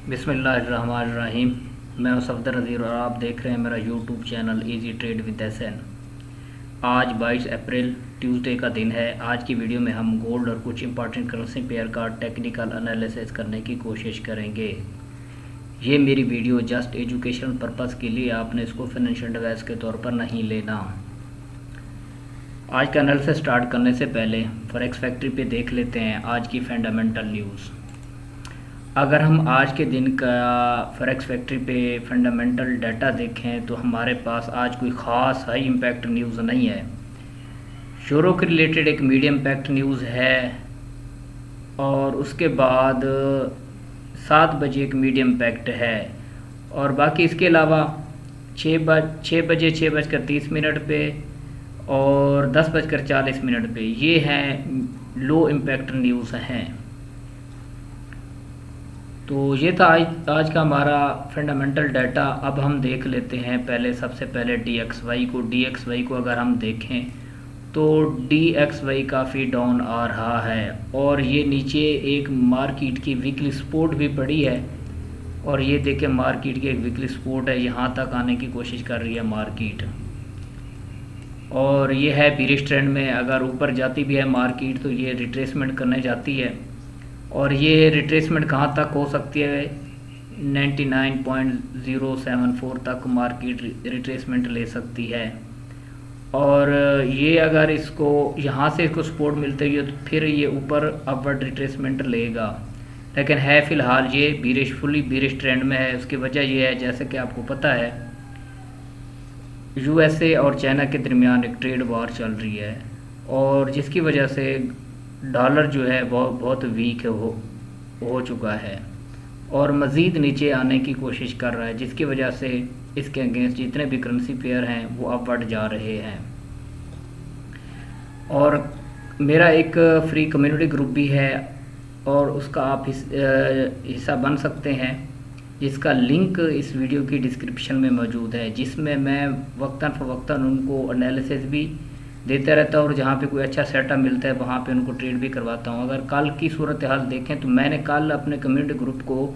बिस्मिल्लाहिर्रहमानिर्रहीम। मैं हूं सफदर नज़ीर और आप देख रहे हैं मेरा YouTube channel easy trade with SN. आज 22 अप्रैल ट्यूसडे का दिन है। आज की वीडियो में हम गोल्ड और कुछ इंपॉर्टेंट करेंसी पेयर का टेक्निकल एनालिसिस करने की कोशिश करेंगे। ये मेरी वीडियो जस्ट एजुकेशनल पर्पज़ के लिए, आपने इसको फाइनेंशियल एडवाइस के तौर पर नहीं लेना। आज का एनालिसिस स्टार्ट करने से पहले फॉरेक्स फैक्ट्री पे देख लेते हैं आज की फंडामेंटल न्यूज़। अगर हम आज के दिन का फॉरेक्स फैक्ट्री पे फंडामेंटल डाटा देखें तो हमारे पास आज कोई ख़ास हाई इम्पैक्ट न्यूज़ नहीं है। यूरो के रिलेटेड एक मीडियम इम्पैक्ट न्यूज़ है और उसके बाद 7 बजे एक मीडियम इम्पैक्ट है और बाकी इसके अलावा 6 बजे 6:30 पे और 10:40 पे ये हैं लो इम्पैक्ट न्यूज़ हैं। तो ये था आज का हमारा फंडामेंटल डाटा। अब हम देख लेते हैं सबसे पहले DXY को अगर हम देखें तो DXY काफ़ी डाउन आ रहा है और ये नीचे एक मार्केट की वीकली सपोर्ट भी पड़ी है और ये देखें मार्केट की एक वीकली सपोर्ट है, यहाँ तक आने की कोशिश कर रही है मार्केट और ये है बीरिश ट्रेंड में। अगर ऊपर जाती भी है मार्केट तो ये रिट्रेसमेंट करने जाती है और ये रिट्रेसमेंट कहाँ तक हो सकती है, 99.074 तक मार्केट रिट्रेसमेंट ले सकती है और ये अगर इसको यहाँ से इसको सपोर्ट मिलती है तो फिर ये ऊपर अपवर्ड रिट्रेसमेंट लेगा, लेकिन है फ़िलहाल ये फुली बीरिश ट्रेंड में है। उसकी वजह ये है, जैसे कि आपको पता है, USA और चाइना के दरमियान एक ट्रेड वॉर चल रही है और जिसकी वजह से डॉलर जो है बहुत वीक हो चुका है और मज़ीद नीचे आने की कोशिश कर रहा है, जिसकी वजह से इसके अगेंस्ट जितने भी करेंसी पेयर हैं वो अपवर्ड जा रहे हैं। और मेरा एक फ्री कम्युनिटी ग्रुप भी है और उसका आप हिस्सा बन सकते हैं, जिसका लिंक इस वीडियो की डिस्क्रिप्शन में मौजूद है, जिसमें मैं वक्तन फ़वक्तन उनको एनालिसिस भी देता रहता हूँ और जहाँ पे कोई अच्छा सेटअप मिलता है वहाँ पे उनको ट्रेड भी करवाता हूँ। अगर कल की सूरत हाल देखें तो मैंने कल अपने कम्युनिटी ग्रुप को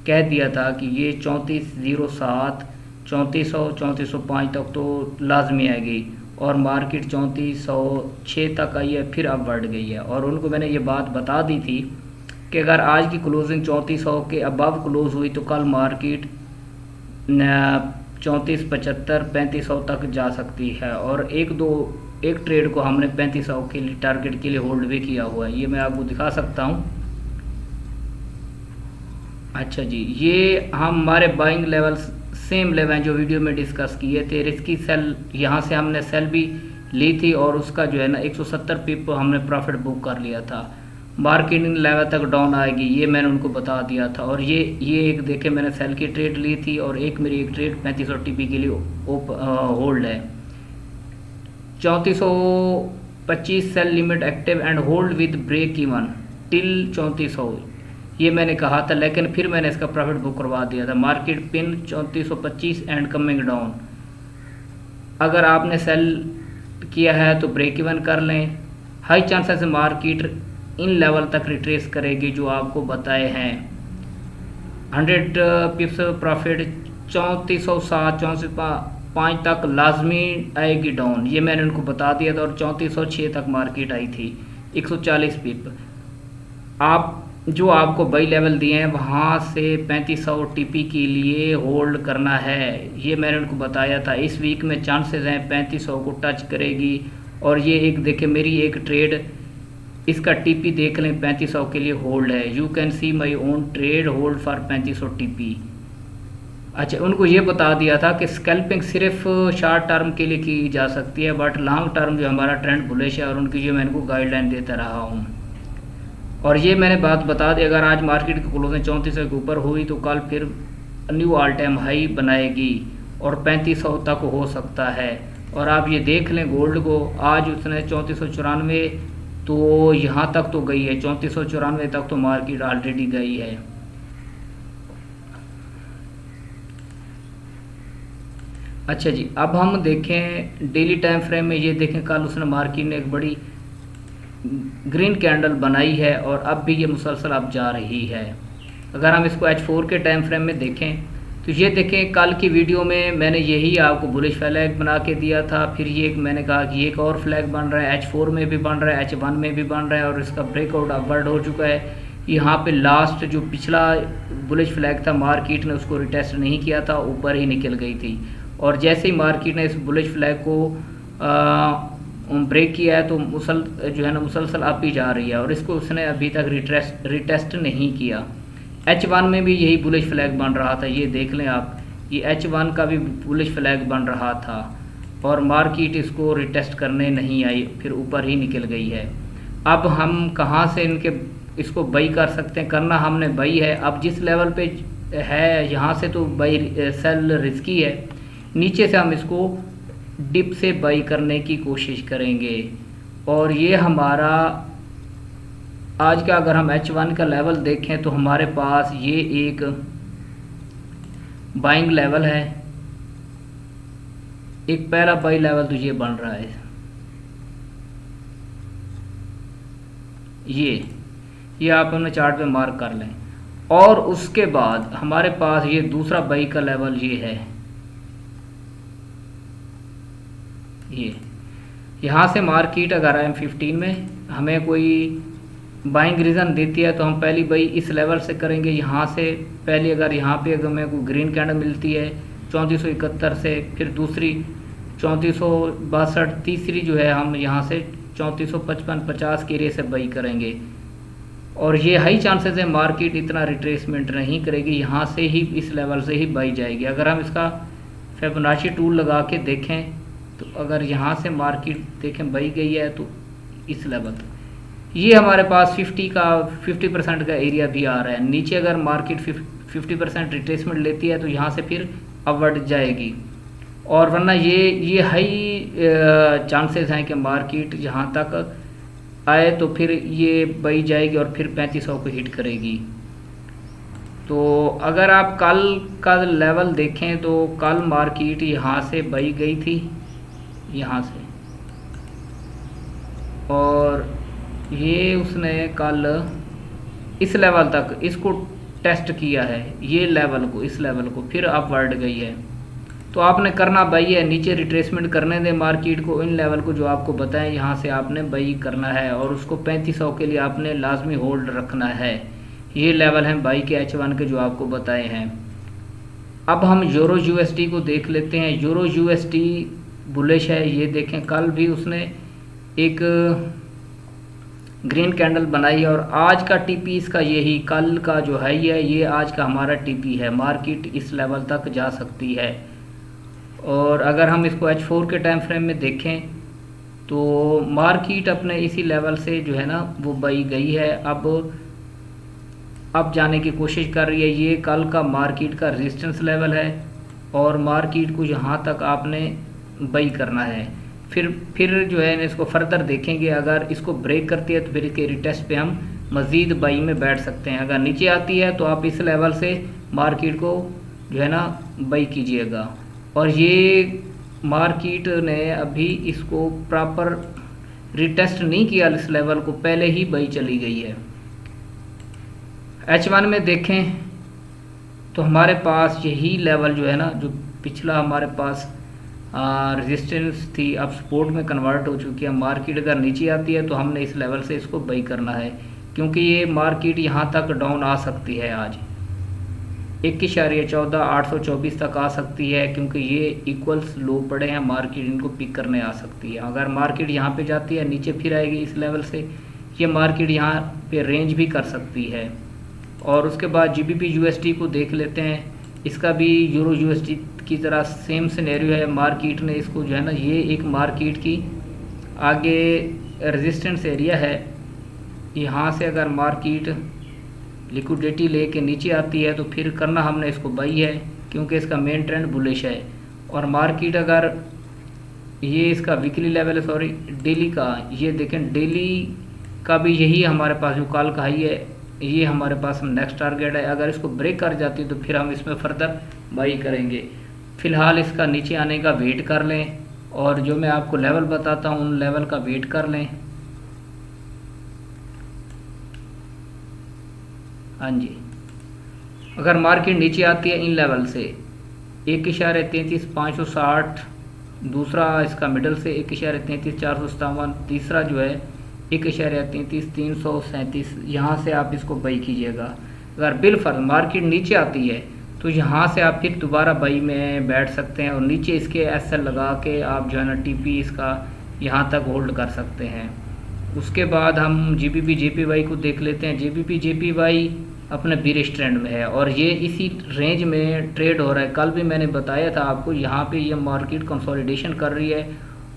कह दिया था कि ये 3407 3400 3405 तक तो लाजमी आएगी और मार्केट 3406 तक आई है, फिर अपवर्ड गई है और उनको मैंने ये बात बता दी थी कि अगर आज की क्लोजिंग 3400 के अबव क्लोज हुई तो कल मार्केट 3475 3500 तक जा सकती है और एक ट्रेड को हमने 3500 के लिए टारगेट के लिए होल्ड भी किया हुआ है। ये मैं आपको दिखा सकता हूँ। अच्छा जी, ये हमारे बाइंग लेवल सेम लेवल जो वीडियो में डिस्कस किए थे। रिस्की सेल यहाँ से हमने सेल भी ली थी और उसका जो है ना 170 पिप हमने प्रॉफिट बुक कर लिया था। मार्केटिंग लेवल तक डाउन आएगी ये मैंने उनको बता दिया था और ये एक देखे मैंने सेल की ट्रेड ली थी और मेरी एक ट्रेड 3500 TP के लिए होल्ड है। 3425 sell limit active and hold with break even till 3400 ये मैंने कहा था, लेकिन फिर मैंने इसका प्रॉफिट बुक करवा दिया था। Market pin 3425 and coming down. अगर आपने सेल किया है तो ब्रेक इवन कर लें। High chances market in level तक रिट्रेस करेगी जो आपको बताए हैं। 100 पिप्स प्रॉफिट 3407 3405 तक लाजमी आएगी डाउन, ये मैंने उनको बता दिया था और 3406 तक मार्केट आई थी 140 पिप। आप जो आपको बाई लेवल दिए हैं वहाँ से 3500 TP के लिए होल्ड करना है, ये मैंने उनको बताया था। इस वीक में चांसेस हैं 3500 को टच करेगी और ये एक देखें मेरी एक ट्रेड, इसका TP देख लें 3500 के लिए होल्ड है। You can see my own trade hold for 3500 TP। अच्छा, उनको ये बता दिया था कि स्कैल्पिंग सिर्फ शॉर्ट टर्म के लिए की जा सकती है, बट लॉन्ग टर्म जो हमारा ट्रेंड बुलिश है और उनकी जो मैं इनको गाइडलाइन देता रहा हूँ और ये मैंने बात बता दी। अगर आज मार्केट की क्लोजिंग 3400 के ऊपर हुई तो कल फिर न्यू ऑल टाइम हाई बनाएगी और 3500 तक हो सकता है। और आप ये देख लें गोल्ड को, आज उसने 3494 तो यहाँ तक तो गई है, 3494 तक तो मार्केट ऑलरेडी गई है। अच्छा जी, अब हम देखें डेली टाइम फ्रेम में। ये देखें कल उसने मार्केट ने एक बड़ी ग्रीन कैंडल बनाई है और अब भी ये मुसलसल अब जा रही है। अगर हम इसको H4 के टाइम फ्रेम में देखें तो ये देखें, कल की वीडियो में मैंने यही आपको बुलिश फ्लैग बना के दिया था। फिर ये मैंने कहा कि एक और फ्लैग बन रहा है, H4 में भी बन रहा है, H1 में भी बन रहा है और इसका ब्रेकआउट अपवर्ड हो चुका है। यहाँ पे लास्ट जो पिछला बुलिश फ्लैग था मार्केट ने उसको रिटेस्ट नहीं किया था, ऊपर ही निकल गई थी। और जैसे ही मार्केट ने इस बुलिश फ्लैग को ब्रेक किया है तो मुसलसल अप ही जा रही है और इसको उसने अभी तक रिटेस्ट नहीं किया। H1 में भी यही बुलिश फ्लैग बन रहा था, ये देख लें आप, ये H1 का भी बुलिश फ्लैग बन रहा था और मार्केट इसको रिटेस्ट करने नहीं आई, फिर ऊपर ही निकल गई है। अब हम कहाँ से इसको बाई कर सकते हैं? करना हमने बाई है। अब जिस लेवल पे है यहाँ से तो बाई सेल रिस्की है, नीचे से हम इसको डिप से बाई करने की कोशिश करेंगे। और ये हमारा आज का अगर हम H1 का लेवल देखें तो हमारे पास ये एक बाइंग लेवल है, एक पहला बाई लेवल तो ये बन रहा है, ये आप अपने चार्ट पे मार्क कर लें। और उसके बाद हमारे पास ये दूसरा बाई का लेवल ये है, ये यहाँ से मार्केट अगर M15 में हमें कोई बाइंग रीज़न देती है तो हम पहली बाई इस लेवल से करेंगे। यहाँ से पहली अगर यहाँ पे अगर हमें कोई ग्रीन कैंडल मिलती है 3471 से, फिर दूसरी 3462, तीसरी जो है हम यहाँ से 3455-50 के एरिया से बाई करेंगे। और ये हाई चांसेस है मार्केट इतना रिट्रेसमेंट नहीं करेगी, यहाँ से ही इस लेवल से ही बाई जाएगी। अगर हम इसका फिबोनाची टूल लगा के देखें तो अगर यहाँ से मार्केट देखें बाई गई है तो इस लेवल तक ये हमारे पास 50% का एरिया भी आ रहा है। नीचे अगर मार्केट 50% रिट्रेसमेंट लेती है तो यहाँ से फिर अपवर्ड जाएगी, और वरना ये हाई चांसेस हैं कि मार्केट यहाँ तक आए तो फिर ये बाई जाएगी और फिर 3500 को हिट करेगी। तो अगर आप कल का लेवल देखें तो कल मार्केट यहाँ से बाई गई थी, यहाँ से, और ये उसने कल इस लेवल तक इसको टेस्ट किया है, ये लेवल को, इस लेवल को, फिर अपवर्ड गई है। तो आपने करना बाई है, नीचे रिट्रेसमेंट करने दें मार्केट को, इन लेवल को जो आपको बताएं यहाँ से आपने बाई करना है और उसको 3500 के लिए आपने लाजमी होल्ड रखना है। ये लेवल हैं बाई के H1 के जो आपको बताए हैं। अब हम यूरो USD को देख लेते हैं। यूरो USD बुलिश है, ये देखें कल भी उसने एक ग्रीन कैंडल बनाई और आज का टीपी इसका यही, कल का जो है ये आज का हमारा टीपी है। मार्केट इस लेवल तक जा सकती है। और अगर हम इसको H4 के टाइम फ्रेम में देखें तो मार्केट अपने इसी लेवल से जो है ना वो बाई गई है, अब जाने की कोशिश कर रही है। ये कल का मार्केट का रेजिस्टेंस लेवल है और मार्केट को यहाँ तक आपने बाई करना है। फिर जो है इसको फर्दर देखेंगे, अगर इसको ब्रेक करती है तो फिर इसके रिटेस्ट पे हम मज़ीद बाई में बैठ सकते हैं। अगर नीचे आती है तो आप इस लेवल से मार्केट को जो है ना बाई कीजिएगा। और ये मार्केट ने अभी इसको प्रॉपर रिटेस्ट नहीं किया, इस लेवल को पहले ही बाई चली गई है। H1 में देखें तो हमारे पास यही लेवल जो है ना, जो पिछला हमारे पास रेजिस्टेंस थी, अब सपोर्ट में कन्वर्ट हो चुकी है। मार्केट अगर नीचे आती है तो हमने इस लेवल से इसको बाई करना है, क्योंकि ये मार्केट यहाँ तक डाउन आ सकती है। आज 1.14 तक आ सकती है, क्योंकि ये इक्वल्स लो पड़े हैं, मार्केट इनको पिक करने आ सकती है। अगर मार्केट यहाँ पे जाती है नीचे फिर आएगी इस लेवल से, ये मार्केट यहाँ पे रेंज भी कर सकती है। और उसके बाद GBP USD को देख लेते हैं। इसका भी यूरो USD की तरह सेम सिनेरियो है। मार्केट ने इसको जो है ना, ये एक मार्केट की आगे रेजिस्टेंस एरिया है। यहाँ से अगर मार्केट लिक्विडिटी लेके नीचे आती है तो फिर करना हमने इसको बाई है, क्योंकि इसका मेन ट्रेंड बुलिश है। और मार्केट अगर ये इसका वीकली लेवल है, सॉरी डेली का, ये देखें डेली का भी यही हमारे पास जो कल का हाई है, ये हमारे पास नेक्स्ट टारगेट है। अगर इसको ब्रेक कर जाती है तो फिर हम इसमें फर्दर बाई करेंगे। फ़िलहाल इसका नीचे आने का वेट कर लें और जो मैं आपको लेवल बताता हूँ उन लेवल का वेट कर लें। हाँ जी, अगर मार्केट नीचे आती है इन लेवल से 1.33,560, दूसरा इसका मिडल से 1.33,457, तीसरा जो है 1.33,337, यहाँ से आप इसको बाई कीजिएगा। अगर बिलफर्ज मार्केट नीचे आती है तो यहाँ से आप फिर दोबारा बाई में बैठ सकते हैं और नीचे इसके एसएल लगा के आप जो है ना टीपी इसका यहाँ तक होल्ड कर सकते हैं। उसके बाद हम जीबीपी जेपीवाई को देख लेते हैं। जीबीपी जेपीवाई अपने बीरिश ट्रेंड में है और ये इसी रेंज में ट्रेड हो रहा है। कल भी मैंने बताया था आपको, यहाँ पे ये मार्केट कंसोलिडेशन कर रही है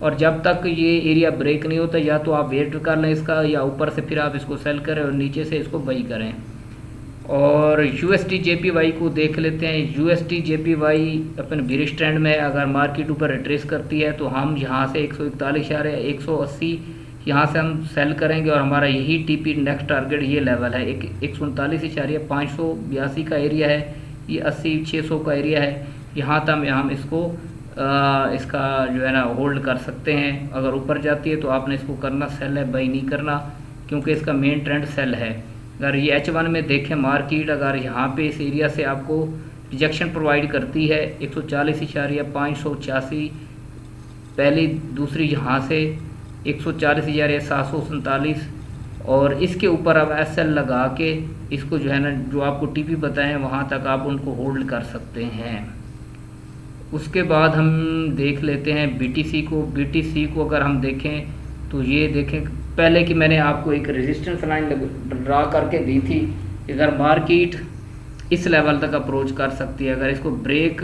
और जब तक ये एरिया ब्रेक नहीं होता या तो आप वेट कर लें इसका, या ऊपर से फिर आप इसको सेल करें और नीचे से इसको बाई करें। और यूएसटी जेपीवाई को देख लेते हैं। यूएसटी जेपीवाई अपने बीरिश ट्रेंड में है। अगर मार्केट ऊपर रिट्रेस करती है तो हम यहाँ से 141.180 यहाँ से हम सेल करेंगे और हमारा यही टीपी नेक्स्ट टारगेट ये लेवल है 139.582 का एरिया है, ये 80-600 का एरिया है। यहाँ तक हम इसको इसका जो है ना होल्ड कर सकते हैं। अगर ऊपर जाती है तो आपने इसको करना सेल है, बाई नहीं करना, क्योंकि इसका मेन ट्रेंड सेल है। अगर ये H1 में देखें मार्केट, अगर यहाँ पे इस एरिया से आपको रिजेक्शन प्रोवाइड करती है 140.586 पहली, दूसरी यहाँ से 140,747 और इसके ऊपर आप एसएल लगा के इसको जो है ना जो आपको टीपी बताएं वहाँ तक आप उनको होल्ड कर सकते हैं। उसके बाद हम देख लेते हैं बीटीसी को। बीटीसी को अगर हम देखें तो ये देखें पहले कि मैंने आपको एक रेजिस्टेंस लाइन ड्रा करके दी थी। अगर मार्केट इस लेवल तक अप्रोच कर सकती है, अगर इसको ब्रेक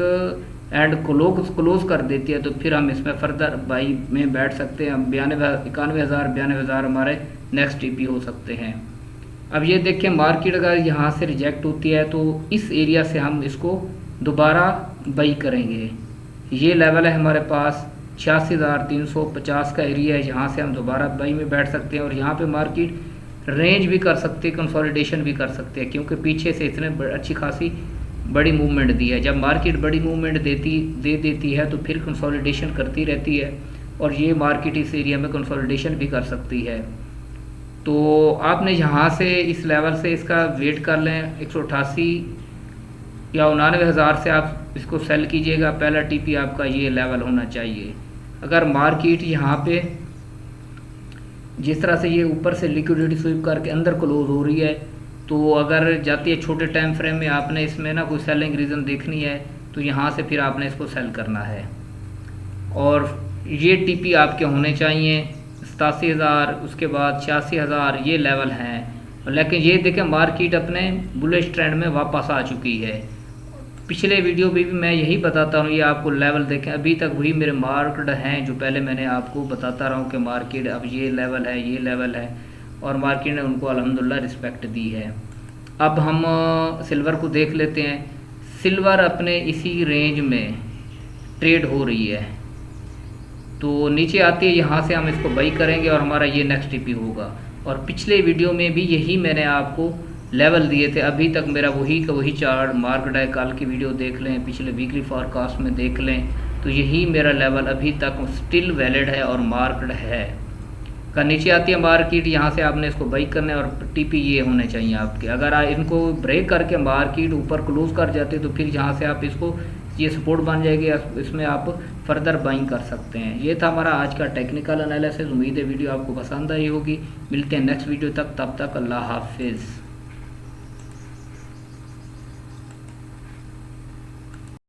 एंड क्लोज कर देती है तो फिर हम इसमें फर्दर बाई में बैठ सकते हैं। 91,000 हमारे नेक्स्ट टीपी हो सकते हैं। अब ये देखें मार्केट अगर यहाँ से रिजेक्ट होती है तो इस एरिया से हम इसको दोबारा बाई करेंगे। ये लेवल है हमारे पास 86,350 का एरिया है, यहाँ से हम दोबारा बाई में बैठ सकते हैं और यहाँ पे मार्केट रेंज भी कर सकते हैं, कंसोलिडेशन भी कर सकते हैं, क्योंकि पीछे से इसने अच्छी खासी बड़ी मूवमेंट दी है। जब मार्केट बड़ी मूवमेंट दे देती है तो फिर कंसोलिडेशन करती रहती है और ये मार्केट इस एरिया में कंसोलिडेशन भी कर सकती है। तो आपने यहाँ से इस लेवल से इसका वेट कर लें 188 या 99,000 से आप इसको सेल कीजिएगा। पहला टीपी आपका ये लेवल होना चाहिए। अगर मार्केट यहाँ पे जिस तरह से ये ऊपर से लिक्विडिटी स्वीप करके अंदर क्लोज हो रही है तो अगर जाती है छोटे टाइम फ्रेम में आपने इसमें ना कोई सेलिंग रीज़न देखनी है तो यहाँ से फिर आपने इसको सेल करना है। और ये टीपी आपके होने चाहिए 87,000, उसके बाद 86,000 ये लेवल हैं। लेकिन ये देखें मार्केट अपने बुलिश ट्रेंड में वापस आ चुकी है। पिछले वीडियो में भी मैं यही बताता हूँ, ये आपको लेवल देखें अभी तक वही मेरे मार्केट हैं जो पहले मैंने आपको बताता रहा हूँ कि मार्केट अब ये लेवल है, ये लेवल है और मार्केट ने उनको अल्हम्दुलिल्लाह रिस्पेक्ट दी है। अब हम सिल्वर को देख लेते हैं। सिल्वर अपने इसी रेंज में ट्रेड हो रही है तो नीचे आती है, यहाँ से हम इसको बाई करेंगे और हमारा ये नेक्स्ट टीपी होगा। और पिछले वीडियो में भी यही मैंने आपको लेवल दिए थे। अभी तक मेरा वही का वही चार्ट मार्केट है, कल की वीडियो देख लें, पिछले वीकली फॉरकास्ट में देख लें तो यही मेरा लेवल अभी तक स्टिल वैलिड है और मार्केट है। का नीचे आती है मार्केट, यहाँ से आपने इसको बाई करना है और टीपी ये होने चाहिए आपके। अगर इनको ब्रेक करके मार्केट ऊपर क्लोज कर जाते तो फिर यहाँ से आप इसको ये सपोर्ट बन जाएगी, इसमें आप फर्दर बाइंग कर सकते हैं। ये था हमारा आज का टेक्निकल एनालिसिस। उम्मीद है वीडियो आपको पसंद आई होगी। मिलते हैं नेक्स्ट वीडियो तक, तब तक अल्लाह हाफिज़।